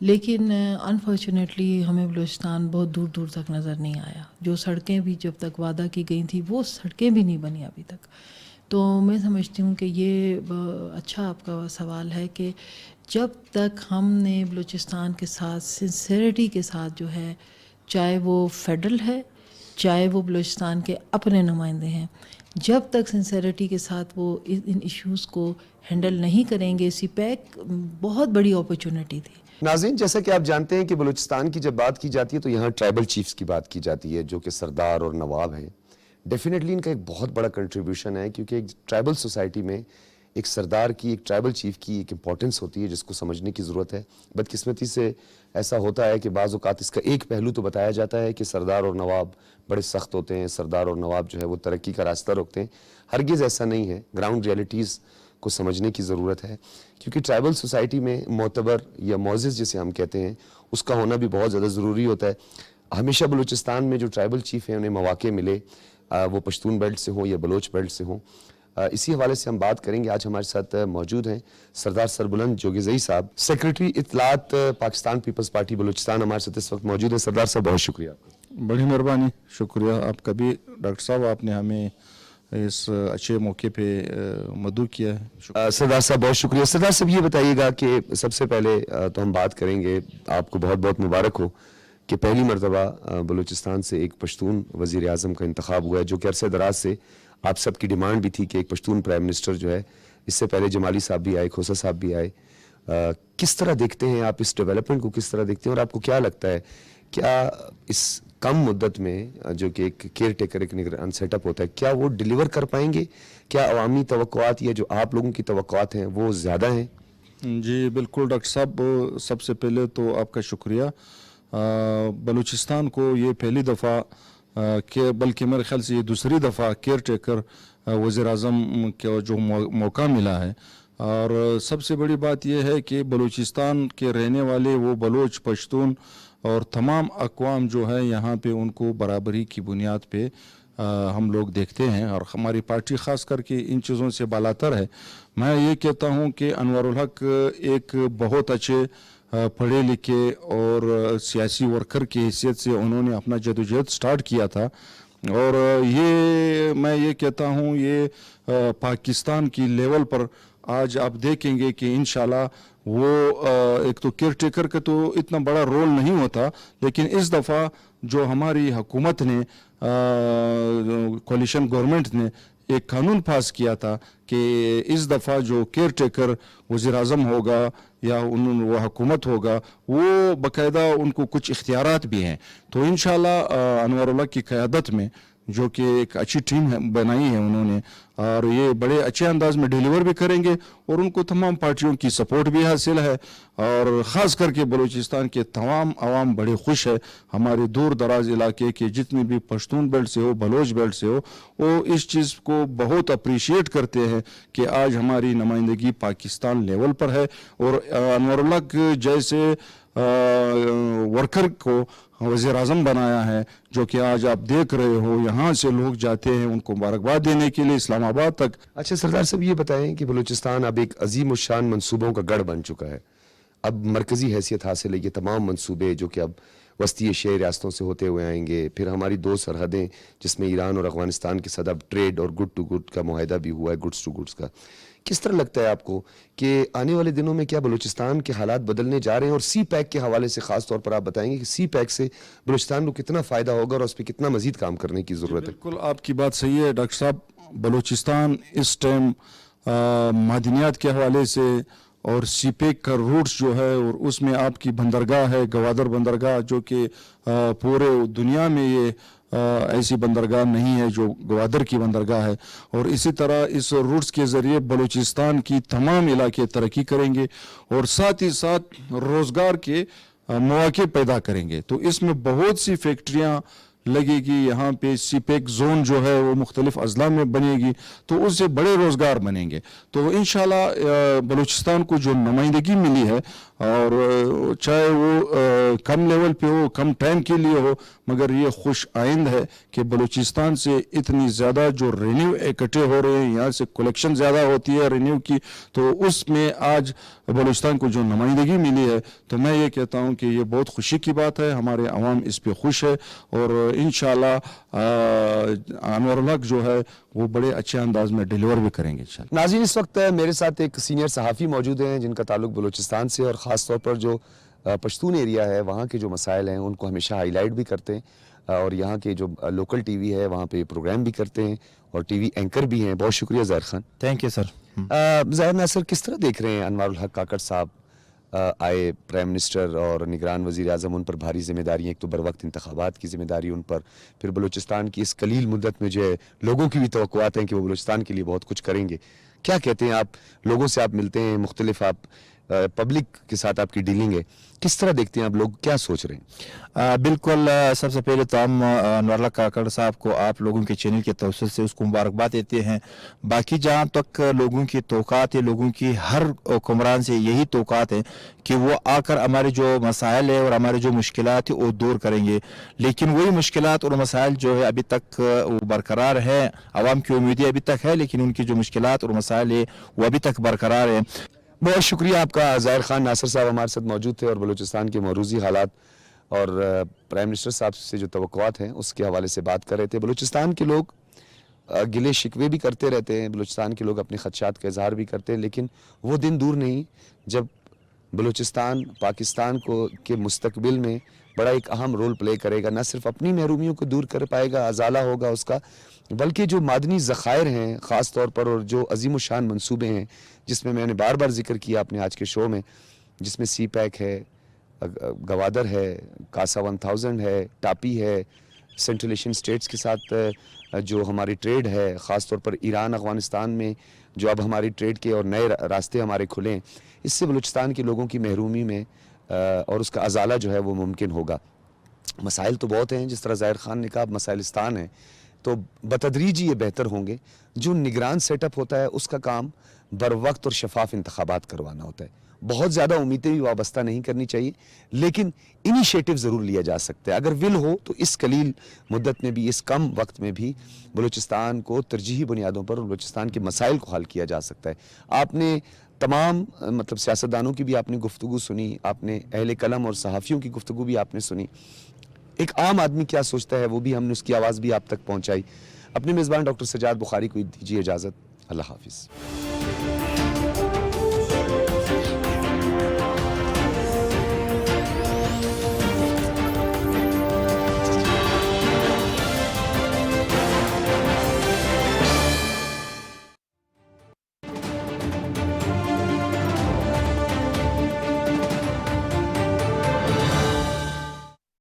لیکن انفارچونیٹلی ہمیں بلوچستان بہت دور دور تک نظر نہیں آیا. جو سڑکیں بھی جب تک وعدہ کی گئی تھیں وہ سڑکیں بھی نہیں بنی ابھی تک. تو میں سمجھتی ہوں کہ یہ اچھا آپ کا سوال ہے کہ جب تک ہم نے بلوچستان کے ساتھ سنسیریٹی کے ساتھ جو ہے، چاہے وہ فیڈرل ہے چاہے وہ بلوچستان کے اپنے نمائندے ہیں، جب تک سنسیریٹی کے ساتھ وہ ان ایشوز کو ہینڈل نہیں کریں گے، سی پیک بہت بڑی اپرچونٹی تھی. ناظرین، جیسا کہ آپ جانتے ہیں کہ بلوچستان کی جب بات کی جاتی ہے تو یہاں ٹرائبل چیفز کی بات کی جاتی ہے جو کہ سردار اور نواب ہیں. ڈیفینیٹلی ان کا ایک بہت بڑا کنٹریبیوشن ہے، کیونکہ ایک ٹرائبل سوسائٹی میں ایک سردار کی، ایک ٹرائبل چیف کی ایک امپورٹنس ہوتی ہے جس کو سمجھنے کی ضرورت ہے. بدقسمتی سے ایسا ہوتا ہے کہ بعض اوقات اس کا ایک پہلو تو بتایا جاتا ہے کہ سردار اور نواب بڑے سخت ہوتے ہیں، سردار اور نواب جو ہے وہ ترقی کا راستہ روکتے ہیں. ہرگز ایسا نہیں ہے. گراؤنڈ ریئلٹیز کو سمجھنے کی ضرورت ہے، کیونکہ ٹرائبل سوسائٹی میں معتبر یا معزز جسے ہم کہتے ہیں اس کا ہونا بھی بہت زیادہ ضروری ہوتا ہے. ہمیشہ بلوچستان میں جو ٹرائبل چیف ہیں انہیں مواقع ملے، وہ پشتون بیلٹ سے ہوں یا بلوچ بیلٹ سے ہوں. اسی حوالے سے ہم بات کریں گے. آج ہمارے ساتھ موجود ہیں سردار سربلند جوگیزئی صاحب، سیکریٹری اطلاعات پاکستان پیپلز پارٹی بلوچستان، ہمارے ساتھ اس وقت موجود ہیں. سردار صاحب بہت شکریہ. بڑی مہربانی، شکریہ آپ کا بھی ڈاکٹر صاحب، آپ نے ہمیں اس اچھے موقع پہ مدعو کیا ہے. سردار صاحب بہت شکریہ. سردار صاحب یہ بتائیے گا کہ سب سے پہلے تو ہم بات کریں گے، آپ کو بہت بہت مبارک ہو کہ پہلی مرتبہ بلوچستان سے ایک پشتون وزیر اعظم کا انتخاب ہوا ہے، جو کہ عرصہ دراز سے آپ سب کی ڈیمانڈ بھی تھی کہ ایک پشتون پرائم منسٹر جو ہے. اس سے پہلے جمالی صاحب بھی آئے، کھوسا صاحب بھی آئے. کس طرح دیکھتے ہیں آپ اس ڈیولپمنٹ کو، کس طرح دیکھتے ہیں، اور آپ کو کیا لگتا ہے کیا اس کم مدت میں جو کہ ایک کیئر ٹیکر ایک نگران سیٹ اپ ہوتا ہے، کیا وہ ڈیلیور کر پائیں گے؟ کیا عوامی توقعات یا جو آپ لوگوں کی توقعات ہیں وہ زیادہ ہیں؟ جی بالکل ڈاکٹر صاحب، سب سے پہلے تو آپ کا شکریہ. بلوچستان کو یہ پہلی دفعہ کہ بلکہ میرے خیال سے یہ دوسری دفعہ کیئر ٹیکر وزیر اعظم کا جو موقع ملا ہے. اور سب سے بڑی بات یہ ہے کہ بلوچستان کے رہنے والے وہ بلوچ، پشتون اور تمام اقوام جو ہے یہاں پہ ان کو برابری کی بنیاد پہ ہم لوگ دیکھتے ہیں، اور ہماری پارٹی خاص کر کے ان چیزوں سے بالاتر ہے. میں یہ کہتا ہوں کہ انوار الحق ایک بہت اچھے पढ़े लिखे और सियासी वर्कर की हैसियत से उन्होंने अपना जदोजहद स्टार्ट किया था। और ये मैं ये कहता हूँ ये पाकिस्तान की लेवल पर आज आप देखेंगे कि इंशाल्लाह वो एक तो केयर टेकर का तो इतना बड़ा रोल नहीं होता, लेकिन इस दफ़ा जो हमारी हुकूमत ने कोalition गवर्नमेंट ने एक कानून पास किया था कि इस दफ़ा जो केयर टेकर वज़ीर आज़म होगा या वो हुकूमत होगा वो बाकायदा उनको कुछ इख्तियारात भी हैं। तो इंशाल्लाह अनवरुल्लाह की क़यादत में जो कि एक अच्छी टीम बनाई है उन्होंने, और ये बड़े अच्छे अंदाज में डिलीवर भी करेंगे और उनको तमाम पार्टियों की सपोर्ट भी हासिल है। और ख़ास करके बलूचिस्तान के तमाम आवाम बड़े खुश है, हमारे दूर दराज इलाके के जितने भी पश्तून बेल्ट से हो बलोच बेल्ट से हो वो इस चीज़ को बहुत अप्रिशिएट करते हैं कि आज हमारी नुमाइंदगी पाकिस्तान लेवल पर है। और अनवरुल्लाह जैसे वर्कर को वज़ीर आज़म बनाया है, जो कि आज आप देख रहे हो यहाँ से लोग जाते हैं उनको मुबारकबाद देने के लिए इस्लामाबाद तक। अच्छा सरदार साहब, ये बताएं कि बलूचिस्तान अब एक अजीम उशान मंसूबों का गढ़ बन चुका है, अब मरकज़ी हैसियत हासिल है। ये तमाम मंसूबे जो कि अब वस्ती एशियाई रियासतों से होते हुए आएंगे, फिर हमारी 2 सरहदें जिसमें ईरान और अफगानिस्तान के साथ अब ट्रेड और गुड टू गुड का मुआहदा भी हुआ है, गुड्स टू गुड्स का। किस तरह लगता है आपको कि आने वाले दिनों में क्या बलूचिस्तान के हालात बदलने जा रहे हैं? और सी पैक के हवाले से ख़ास तौर पर आप बताएंगे कि सी पैक से बलूचिस्तान को कितना फ़ायदा होगा और उस पर कितना मज़ीद काम करने की ज़रूरत है? बिल्कुल आपकी बात सही है डॉक्टर साहब। बलूचिस्तान इस टाइम मादनियात के हवाले से और सी पैक का रूट्स जो है और उसमें आपकी बंदरगाह है गवादर बंदरगाह, जो कि पूरे दुनिया में ये ऐसी बंदरगाह नहीं है जो गवादर की बंदरगाह है। और इसी तरह इस रूट्स के ज़रिए बलूचिस्तान की तमाम इलाके तरक्की करेंगे और साथ ही साथ रोज़गार के मौके पैदा करेंगे। तो इसमें बहुत सी फैक्ट्रियाँ लगेगी, यहाँ पे सी पैक जोन जो है वो मुख्तलिफ अजला में बनेगी, तो उससे बड़े रोज़गार बनेंगे। तो इंशाल्लाह बलूचिस्तान को जो नुमाइंदगी मिली है, और चाहे वो कम लेवल पे हो, कम टाइम के लिए हो, मगर ये खुश आइंद है कि बलूचिस्तान से इतनी ज़्यादा जो रेन्यू इकट्ठे हो रहे हैं, यहाँ से कलेक्शन ज़्यादा होती है रेन्यू की, तो उसमें आज बलूचिस्तान को जो नुमाइंदगी मिली है, तो मैं ये कहता हूँ कि ये बहुत खुशी की बात है, हमारे अवाम इस पे खुश है। और इंशाल्लाह अनवरुल्लाह जो है वो बड़े अच्छे अंदाज में डिलीवर भी करेंगे इंशाल्लाह। नाज़रीन, इस वक्त मेरे साथ एक सीनियर सहाफ़ी मौजूद हैं जिनका ताल्लुक बलूचिस्तान से और ख़ास तौर पर जो पश्तून एरिया है वहाँ के जो मसाइल हैं उनको हमेशा हाईलाइट भी करते हैं, और यहाँ के जो लोकल टीवी है वहाँ पे प्रोग्राम भी करते हैं और टीवी एंकर भी हैं। बहुत शुक्रिया ज़ाहिर खान। Thank you sir. ज़ाहिर नासिर, किस तरह देख रहे हैं अनवारुल हक काकड़ साहब आए प्राइम मिनिस्टर और निगरान वज़ीर आज़म, उन पर भारी जिम्मेदारी, एक तो बर वक्त इंतखाबात की जिम्मेदारी उन पर, फिर बलूचिस्तान की इस कलील मुद्दत में जो है लोगों की भी तवक्कुआत हैं कि वो बलूचिस्तान के लिए बहुत कुछ करेंगे। क्या कहते हैं आप? लोगों से आप मिलते हैं, मुख्तलिफ आप पब्लिक के साथ आपकी डीलिंग है, किस तरह देखते हैं आप, लोग क्या सोच रहे हैं? बिल्कुल, सबसे पहले तो हम अनवरुल्लाह काकड़ साहब को आप लोगों के चैनल के तवज्जुह से उसको मुबारकबाद देते हैं। बाकी जहाँ तक लोगों की तौक़ात है, लोगों की हर हुक्मरान से यही तौक़ात है कि वो आकर हमारे जो मसाइल है और हमारे जो मुश्किलात है वो दूर करेंगे। लेकिन वही मुश्किलात और मसाइल जो है अभी तक वो बरकरार है, आवाम की उम्मीदें अभी तक है, लेकिन उनकी जो मुश्किलात और मसाइल है वो अभी तक बरकरार है। बहुत शुक्रिया आपका। ज़ाहिर खान नासिर साहब हमारे साथ मौजूद थे और बलूचिस्तान के मौरूज़ी हालात और प्राइम मिनिस्टर साहब से जो तवक्कुआत हैं उसके हवाले से बात कर रहे थे। बलूचिस्तान के लोग गिले शिकवे भी करते रहते हैं, बलूचिस्तान के लोग अपने खदशात का इजहार भी करते हैं, लेकिन वो दिन दूर नहीं जब बलूचिस्तान पाकिस्तान को के मुस्तकबिल में बड़ा एक अहम रोल प्ले करेगा, न सिर्फ अपनी महरूमियों को दूर कर पाएगा, अजाला होगा उसका, बल्कि जो मादनी ज़खायर हैं ख़ास तौर पर और जो अजीम शान मंसूबे हैं जिसमें मैंने बार बार जिक्र किया अपने आज के शो में, जिसमें सी पैक है, गवादर है, कासा 1000 है, टापी है, सेंट्रल एशियन स्टेट्स के साथ जो हमारी ट्रेड है, ख़ास तौर पर ईरान अफ़गानिस्तान में जो अब हमारी ट्रेड के और नए रास्ते हमारे खुले हैं, इससे बलूचिस्तान के लोगों की महरूमी में और उसका अजाला जो है वो मुमकिन होगा। मसाइल तो बहुत हैं, जिस तरह ज़ाहिर खान ने कहा मसाइलिस्तान है, तो बतदरीज ये बेहतर होंगे। जो निगरान सेटअप होता है उसका काम बर वक्त और शफाफ इंतखाबात करवाना होता है। बहुत ज़्यादा उम्मीदें भी वाबस्ता नहीं करनी चाहिए, लेकिन इनिशिएटिव ज़रूर लिया जा सकता है। अगर विल हो तो इस कलील मुद्दत में भी, इस कम वक्त में भी बलूचिस्तान को तरजीही बुनियादों पर बलूचिस्तान के मसाइल को हल किया जा सकता है। आपने तमाम मतलब सियासतदानों की भी आपने गुफ्तगू सुनी, आपने अहले कलम और सहाफ़ियों की गुफ्तगू भी आपने सुनी, एक आम आदमी क्या सोचता है वो भी हमने उसकी आवाज़ भी आप तक पहुँचाई। अपने मेज़बान डॉक्टर सजाद बुखारी को दीजिए इजाज़त। अल्लाह हाफिज़।